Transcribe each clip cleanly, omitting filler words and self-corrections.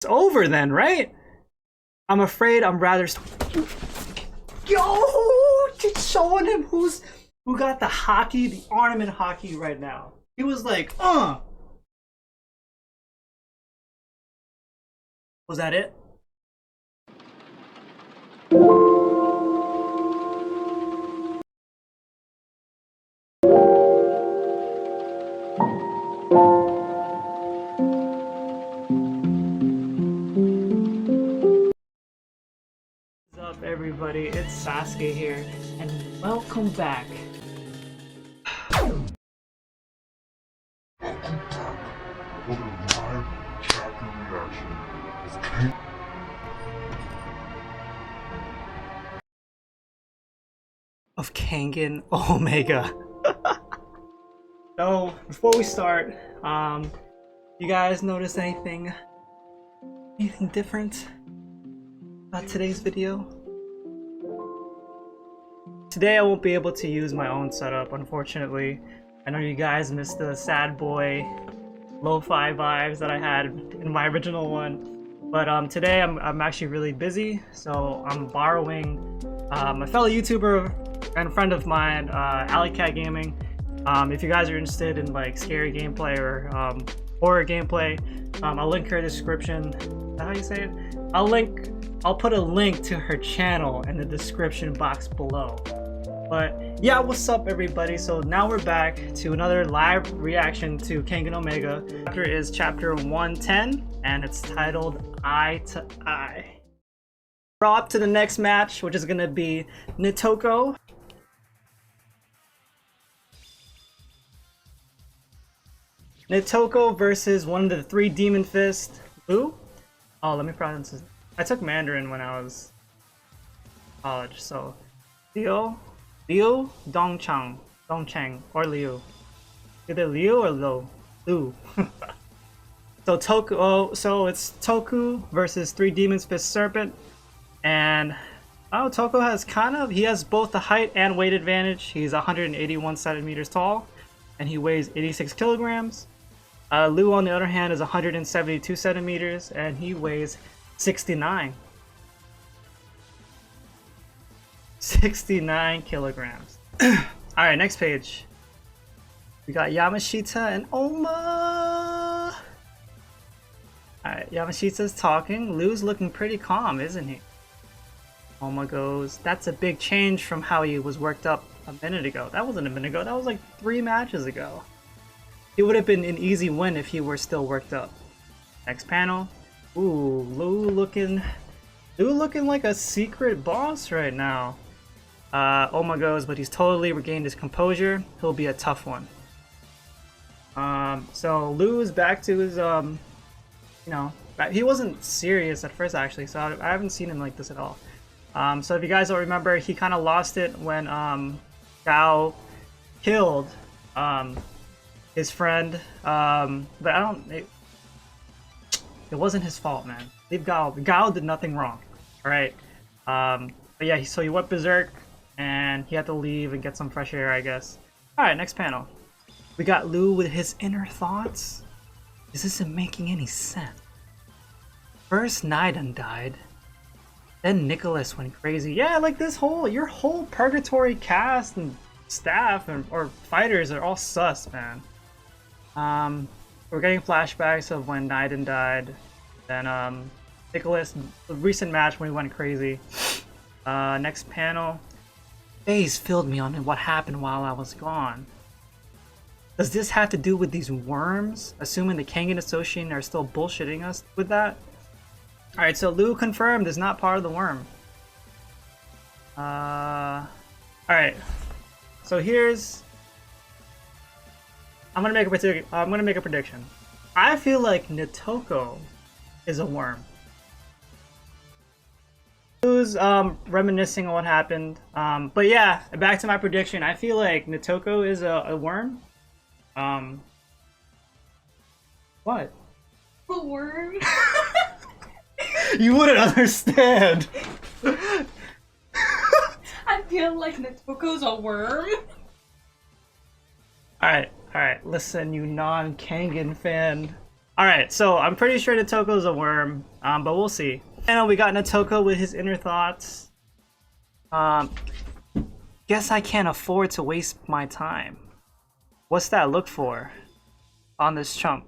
It's over then, right? I'm afraid I'm rather. Yo, just showing him who got the HAKI, the ARMAMENT HAKI right now. He was like, Was that it? What's up, everybody? It's Sasuke here, and welcome back. Of Kengan Omega. So before we start, you guys notice anything different about today's video? Today I won't be able to use my own setup, unfortunately. I know you guys missed the sad boy lo-fi vibes that I had in my original one, but today I'm actually really busy, so I'm borrowing a fellow YouTuber and friend of mine, Alleycat Gaming. If you guys are interested in like scary gameplay or horror gameplay, I'll link her description. Is that how you say it? I'll put a link to her channel in the description box below. But yeah, what's up everybody? So now we're back to another live reaction to Kengan Omega. Chapter is chapter 110 and it's titled Eye to Eye. We're up to the next match, which is gonna be Nitoko versus one of the three Demon Fist. Who? Oh, let me pronounce this. I took Mandarin when I was in college, so Liu Dongchang, or Liu. Either Liu or Lu. So it's Toku versus three Demon Fist Serpent, and Toku has both the height and weight advantage. He's 181 centimeters tall, and he weighs 86 kilograms. Liu, on the other hand, is 172 centimeters, and he weighs 69 kilograms. Alright, next page. We got Yamashita and Oma. Alright, Yamashita's talking. Liu's looking pretty calm, isn't he? Oma goes, that's a big change from how he was worked up a minute ago. That wasn't a minute ago, that was like 3 matches ago. It would have been an easy win if he were still worked up. Next panel. Ooh, Liu looking like a secret boss right now. Oma goes, but he's totally regained his composure. He'll be a tough one. So Liu is back to his, he wasn't serious at first actually, so I haven't seen him like this at all. So if you guys don't remember, he kind of lost it when Gao killed his friend, but it wasn't his fault, man. Leave Gao. Gao did nothing wrong. Alright. But yeah, so he went berserk and he had to leave and get some fresh air, I guess. Alright, next panel. We got Liu with his inner thoughts. This isn't making any sense. First Naiden died. Then Nicholas went crazy. Yeah, like your whole purgatory cast and staff or fighters are all sus, man. We're getting flashbacks of when Naiden died. Then Nicholas, the recent match when he went crazy. Next panel. Faze filled me on what happened while I was gone. Does this have to do with these worms? Assuming the Kengan Association are still bullshitting us with that? Alright, so Liu confirmed is not part of the worm. Alright. So here's... I'm gonna make a prediction. I feel like Nitoko is a worm. Liu's reminiscing on what happened. But yeah, back to my prediction. I feel like Nitoko is a worm. What? A worm? You wouldn't understand. I feel like Nitoko's a worm. Alright, listen, you non-Kengan fan. Alright, so I'm pretty sure Nitoko's a worm. But we'll see. And we got Natoko with his inner thoughts. Guess I can't afford to waste my time. What's that look for on this chump?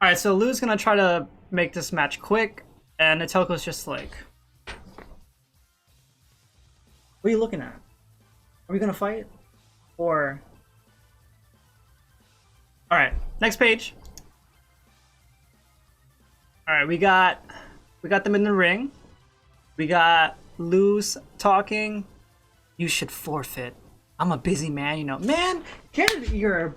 Alright, so Lu's gonna try to make this match quick, and Natoko's just like... What are you looking at? Are we gonna fight? Or... Alright, next page. Alright, we got them in the ring. We got Lu's talking. You should forfeit. I'm a busy man, you know. Man, get your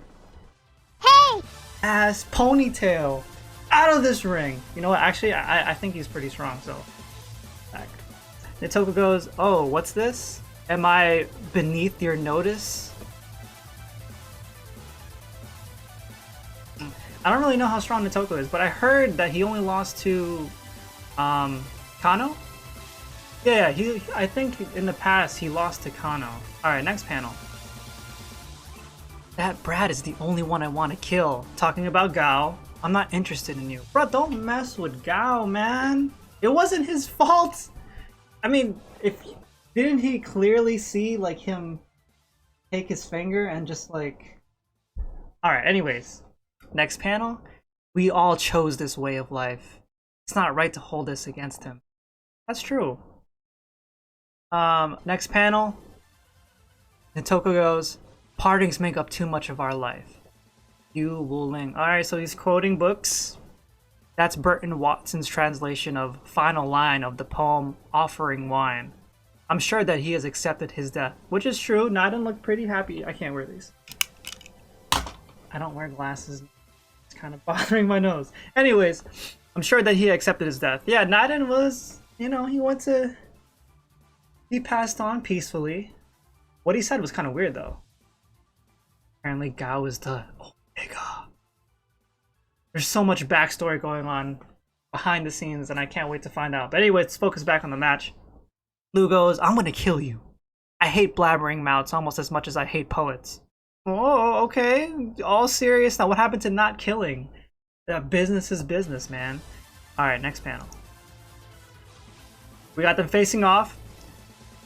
ass ponytail out of this ring. You know what? Actually, I think he's pretty strong, so back. Natoko goes, oh, what's this? Am I beneath your notice? I don't really know how strong Natoko is, but I heard that he only lost to Kano? Yeah, I think in the past he lost to Kano. Alright, next panel. That Brad is the only one I want to kill. Talking about Gao, I'm not interested in you. Bro, don't mess with Gao, man. It wasn't his fault. I mean, didn't he clearly see like him take his finger and just like... Alright, anyways. Next panel. We all chose this way of life. It's not right to hold this against him. That's true. Next panel. Natoko goes, partings make up too much of our life. Yu Wuling. Alright, so he's quoting books. That's Burton Watson's translation of final line of the poem Offering Wine. I'm sure that he has accepted his death, which is true. Naden looked pretty happy. I can't wear these. I don't wear glasses. It's kind of bothering my nose. Anyways, I'm sure that he accepted his death. Yeah, Naden was, you know, he passed on peacefully. What he said was kind of weird, though. Apparently, Gao is the Omega. There's so much backstory going on behind the scenes, and I can't wait to find out. But anyway, let's focus back on the match. Lu goes, I'm gonna kill you. I hate blabbering mouths almost as much as I hate poets. Oh, okay. All serious. Now, what happened to not killing? Business is business, man. Alright, next panel. We got them facing off.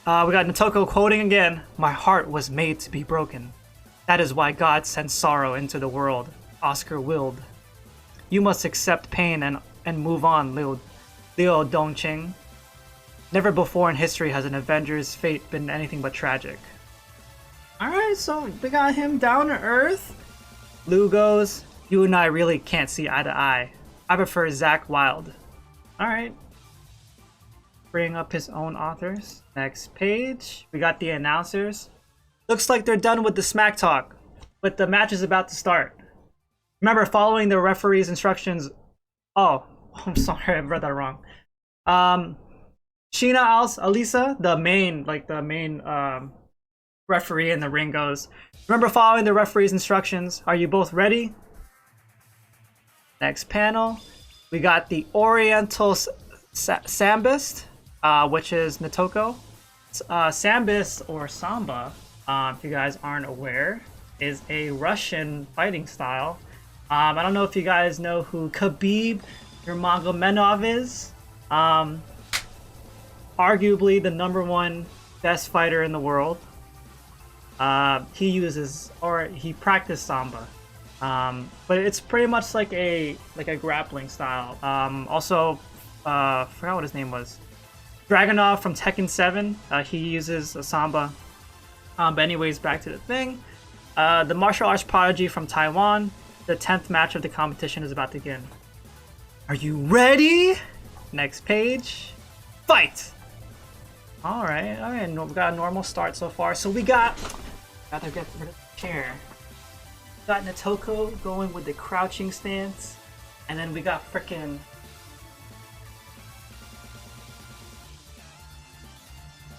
We got Natoko quoting again, my heart was made to be broken. That is why God sent sorrow into the world. Oscar willed. You must accept pain and move on, Liu Dongqing. Never before in history has an Avenger's fate been anything but tragic. Alright, so we got him down to earth. Lu goes, you and I really can't see eye to eye. I prefer Zach Wilde. Alright. Bring up his own authors. Next page. We got the announcers. Looks like they're done with the smack talk, but the match is about to start. Remember, following the referee's instructions... Oh, I'm sorry, I read that wrong. Sheena Alisa, the main referee in the ring goes, remember following the referee's instructions. Are you both ready? Next panel. We got the Oriental Sambist, which is Natoko. Sambist, or Samba, if you guys aren't aware, is a Russian fighting style. I don't know if you guys know who Khabib Nurmagomedov is. Arguably the #1 best fighter in the world. He practiced Samba. But it's pretty much like a grappling style. Also, forgot what his name was. Dragunov from Tekken 7. He uses a Samba. But anyways, back to the thing. The martial arts prodigy from Taiwan. The 10th match of the competition is about to begin. Are you ready? Next page. Fight! Alright. We got a normal start so far. So we got... Gotta get rid of the chair. We got Natoko going with the crouching stance. And then we got frickin'...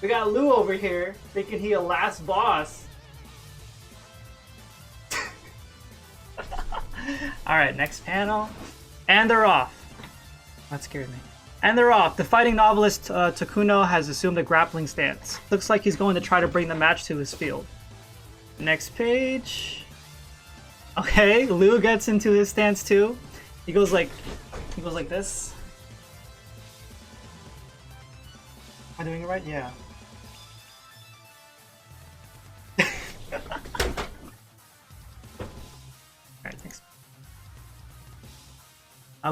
We got Lu over here thinking he a last boss. Alright, next panel. And they're off. That scared me. And they're off. The fighting novelist Takuno has assumed a grappling stance. Looks like he's going to try to bring the match to his field. Next page. Okay, Lu gets into his stance too. He goes like this. Am I doing it right? Yeah. Alright, thanks.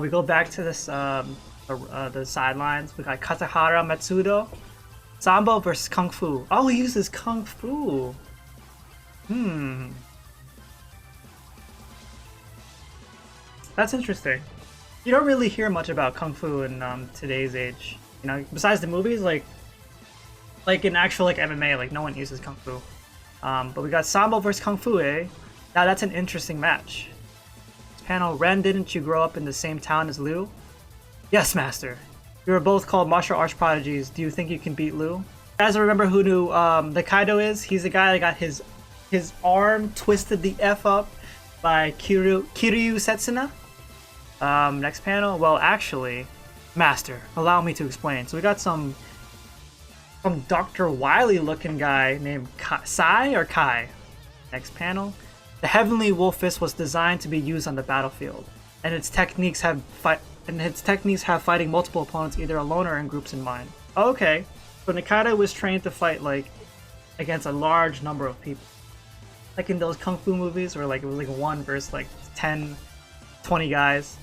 We go back to this the sidelines. We got Katahara Matsudo. Sambo versus Kung Fu. Oh, he uses Kung Fu. That's interesting. You don't really hear much about Kung Fu in today's age. You know, besides the movies, like in actual like MMA, like no one uses Kung Fu. But we got Sambo versus Kung Fu, eh? Now that's an interesting match. Panel, Ren, didn't you grow up in the same town as Liu? Yes, master. You were both called martial arts prodigies. Do you think you can beat Liu? You guys remember who knew the Kaido is? He's the guy that got his arm twisted the F up by Kiryu Setsuna. Next panel. Well, actually, master, allow me to explain. So we got some Dr. Wily looking guy named Sai or Kai. Next panel. The Heavenly Wolf Fist was designed to be used on the battlefield, and its techniques have fighting multiple opponents either alone or in groups in mind. Okay, so Nikaido was trained to fight like against a large number of people, like in those kung fu movies where like it was like 1 versus like 10, 20 guys.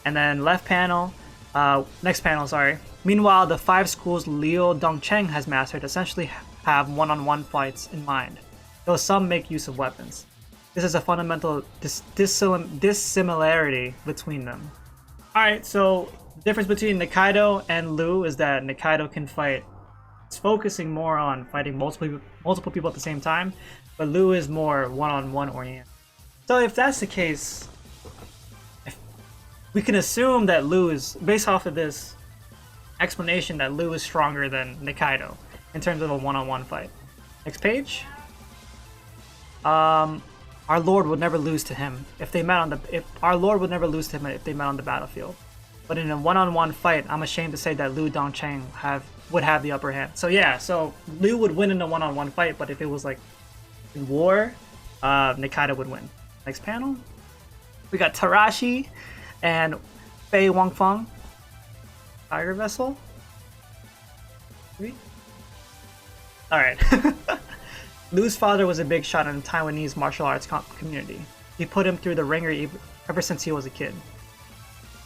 And then left panel, next panel, sorry. Meanwhile, the 5 schools Liu Dongcheng has mastered essentially have one-on-one fights in mind, though some make use of weapons. This is a fundamental dissimilarity between them. Alright, so the difference between Nikaido and Liu is that Nikaido can fight. It's focusing more on fighting multiple people at the same time, but Liu is more one-on-one oriented. So if that's the case, we can assume that Liu is, based off of this explanation, that Liu is stronger than Nikaido in terms of a one-on-one fight. Next page. Our Lord would never lose to him if they met on the battlefield. But in a one-on-one fight, I'm ashamed to say that Liu Dongcheng would have the upper hand. So yeah, so Liu would win in a one-on-one fight, but if it was like in war, Nikaido would win. Next panel, we got Tarashi and Fei Wangfeng. Tiger Vessel. All right. Liu's father was a big shot in the Taiwanese martial arts community. He put him through the ringer ever since he was a kid.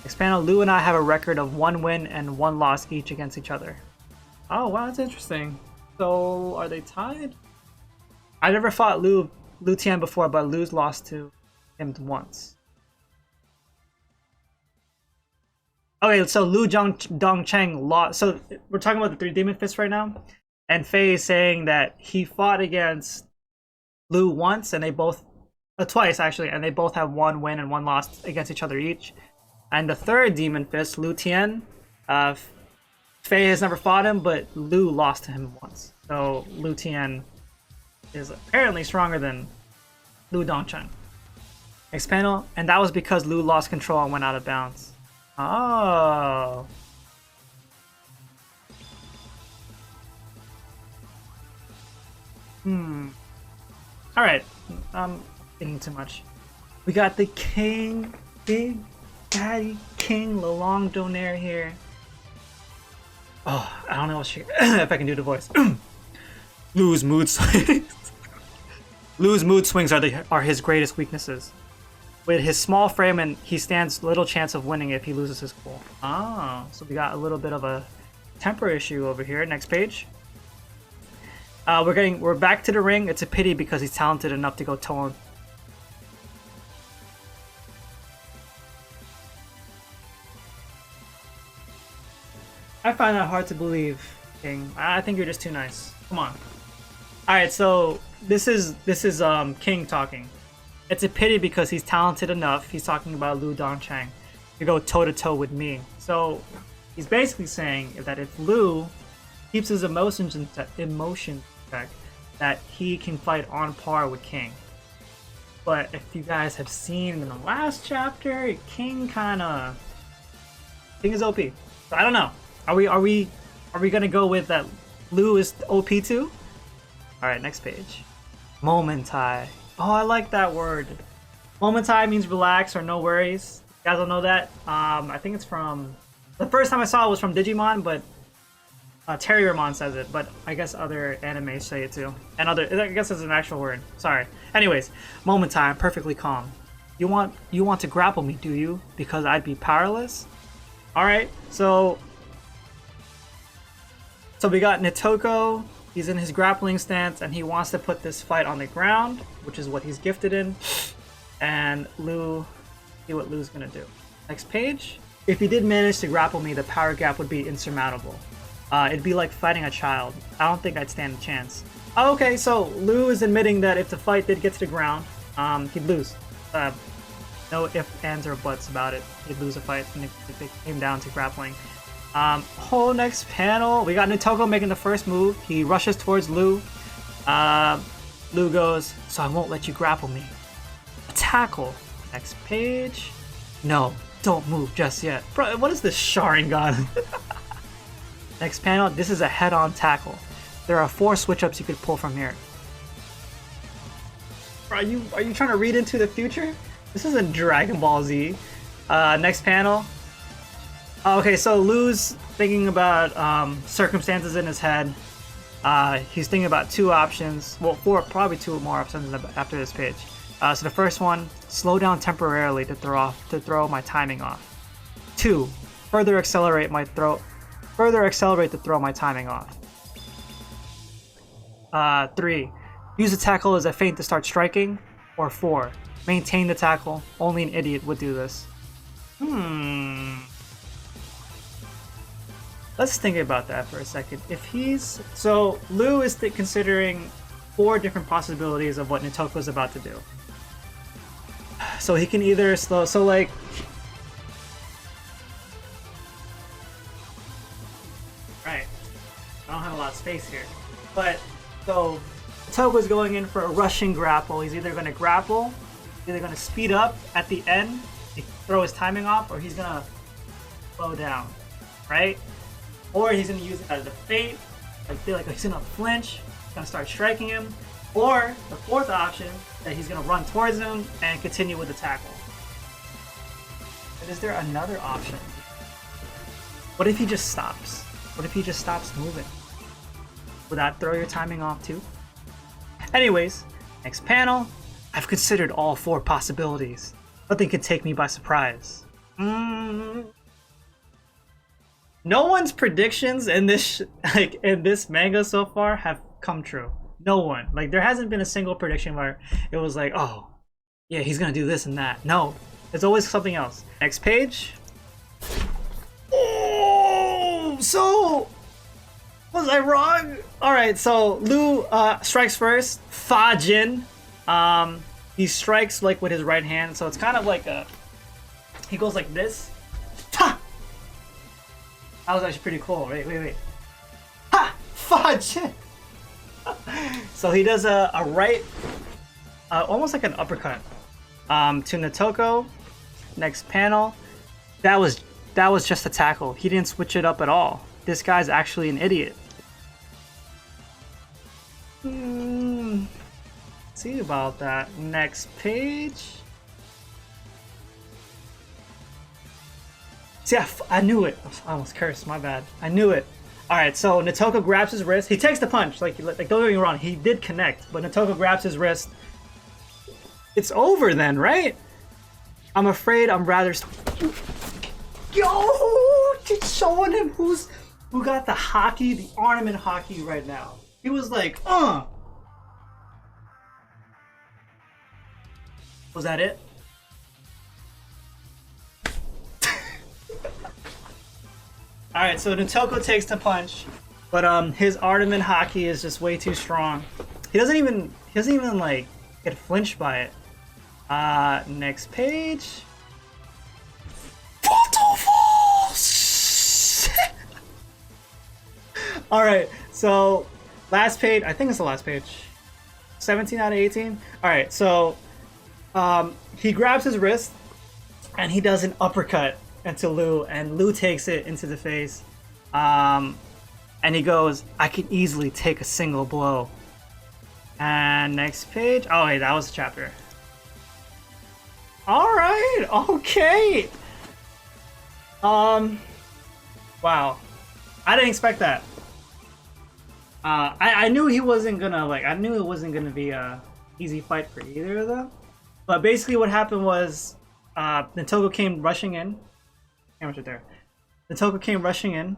Next panel, Liu and I have a record of 1 win and 1 loss each against each other. Oh wow, that's interesting. So are they tied? I never fought Liu Tian before, but Liu's lost to him once. Okay, so Liu Dongcheng lost. So we're talking about the 3 Demon Fists right now. And Fei is saying that he fought against Liu once, and they both, twice actually, and they both have 1 win and 1 loss against each other each. And the 3rd Demon Fist, Liu Tian, Fei has never fought him, but Liu lost to him once. So Liu Tian is apparently stronger than Liu Dongcheng. Next panel, and that was because Liu lost control and went out of bounds. Oh. Alright, I'm thinking too much. We got the King, Big Daddy King Lalong Donaire here. Oh, I don't know if I can do the voice. Liu's mood swings. Liu's mood swings are his greatest weaknesses. With his small frame, and he stands little chance of winning if he loses his cool. Oh, so we got a little bit of a temper issue over here. Next page. We're back to the ring. It's a pity because he's talented enough to go toe on. I find that hard to believe, King. I think you're just too nice. Come on. All right, so this is King talking. It's a pity because he's talented enough. He's talking about Liu Dongcheng to go toe to toe with me. So he's basically saying that if Liu keeps his emotions in check, that he can fight on par with King. But if you guys have seen in the last chapter, King is OP. So I don't know. Are we gonna go with that Liu is OP too? All right, next page. Momentai. Oh, I like that word. Momentai means relax or no worries. guys don't know that, I think it's from... The first time I saw it was from Digimon, but Terriermon says it, but I guess other animes say it too. And I guess it's an actual word. Sorry. Anyways, moment time, perfectly calm. You want to grapple me, do you? Because I'd be powerless? Alright, so we got Nitoko. He's in his grappling stance, and he wants to put this fight on the ground, which is what he's gifted in. And Lou, see what Lou's gonna do. Next page. If he did manage to grapple me, the power gap would be insurmountable. It'd be like fighting a child. I don't think I'd stand a chance. Oh, okay, so Lou is admitting that if the fight did get to the ground, he'd lose. No ifs, ands, or buts about it. He'd lose a fight if it came down to grappling. Whole next panel, we got Nitoko making the first move. He rushes towards Lou. Lou goes, so I won't let you grapple me. A tackle. Next page. No, don't move just yet. Bro, what is this Sharingan? Next panel, this is a head-on tackle. There are 4 switch-ups you could pull from here. Bro, are you trying to read into the future? This isn't Dragon Ball Z. Next panel. Okay, so Lou's thinking about circumstances in his head. He's thinking about 2 options. Well, 4, probably 2 more options after this page. So the first one, slow down temporarily to throw my timing off. 2, further accelerate to throw my timing off. 3, use a tackle as a feint to start striking. Or 4, maintain the tackle. Only an idiot would do this. Let's think about that for a second. So Lou is considering 4 different possibilities of what Nitoko's about to do. So he can either like right. I don't have a lot of space here. But so Nitoko's going in for a rushing grapple. He's either gonna grapple, either gonna speed up at the end, throw his timing off, or he's gonna slow down. Right? Or he's gonna use it as a feint, like feel like he's gonna flinch, gonna start striking him. Or the 4th option, that he's gonna run towards him and continue with the tackle. But is there another option? What if he just stops? What if he just stops moving? Would that throw your timing off too? Anyways, next panel. I've considered all 4 possibilities. Nothing can take me by surprise. No one's predictions in this manga so far have come true. No one. Like, there hasn't been a single prediction where it was like, oh, yeah, he's gonna do this and that. No, there's always something else. Next page. Oh, so was I wrong? All right, so Lou strikes first. Fajin. He strikes like with his right hand, so it's kind of like he goes like this. Ha! That was actually pretty cool. Wait. Ha! Fajin. So he does a right, almost like an uppercut, to Nitoko. Next panel. That was just a tackle. He didn't switch it up at all. This guy's actually an idiot. See about that. Next page. See, I knew it. I almost cursed. My bad. I knew it. Alright, so Nitoko grabs his wrist. He takes the punch. Like don't get me wrong, he did connect, but Nitoko grabs his wrist. It's over then, right? I'm afraid I'm rather... Yo! Just showing him who got the HAKI, the ARMAMENT HAKI right now. He was like, Was that it? Alright, so Nitoko takes the punch, but his ARMAMENT HAKI is just way too strong. He doesn't even like get flinched by it. Next page. Alright, so last page, I think it's the last page. 17 out of 18. Alright, so he grabs his wrist and he does an uppercut into Lou, and Lou takes it into the face, and he goes, I can easily take a single blow. And next page. Oh wait, that was the chapter. All right. Okay. Wow. I didn't expect that. I knew he wasn't gonna like. I knew it wasn't gonna be a easy fight for either of them. But basically, what happened was, Nitogo came rushing in. Camera's right there. Nitogo came rushing in.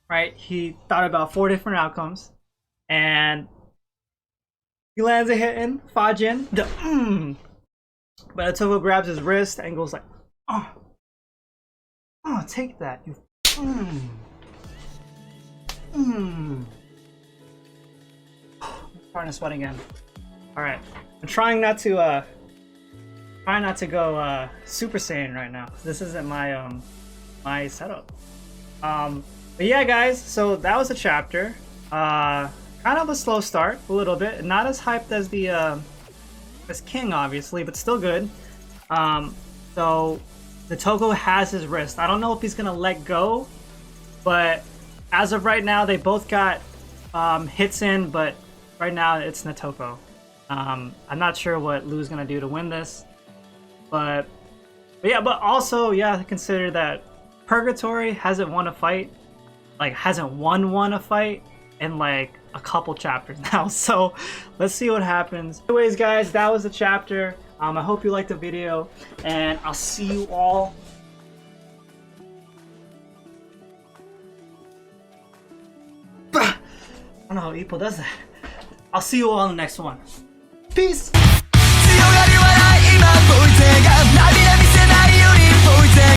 Right. He thought about 4 different outcomes, and he lands a hit in Fajin. But Nitogo grabs his wrist and goes like, "Oh, oh, take that, you." I'm starting to sweat again. All right, I'm trying not to go Super Saiyan right now. This isn't my my setup. But yeah, guys. So that was a chapter. Kind of a slow start, a little bit. Not as hyped as the as King, obviously, but still good. So Nitogo has his wrist. I don't know if he's gonna let go, but as of right now, they both got hits in, but right now it's Nitogo. I'm not sure what Lou's gonna do to win this, but yeah, but also consider that Purgatory hasn't won a fight, like hasn't won a fight in like a couple chapters now. So let's see what happens. Anyways, guys, that was the chapter. I hope you liked the video, and I'll see you all. I don't know how Ippo does that. I'll see you all in the next one. Peace.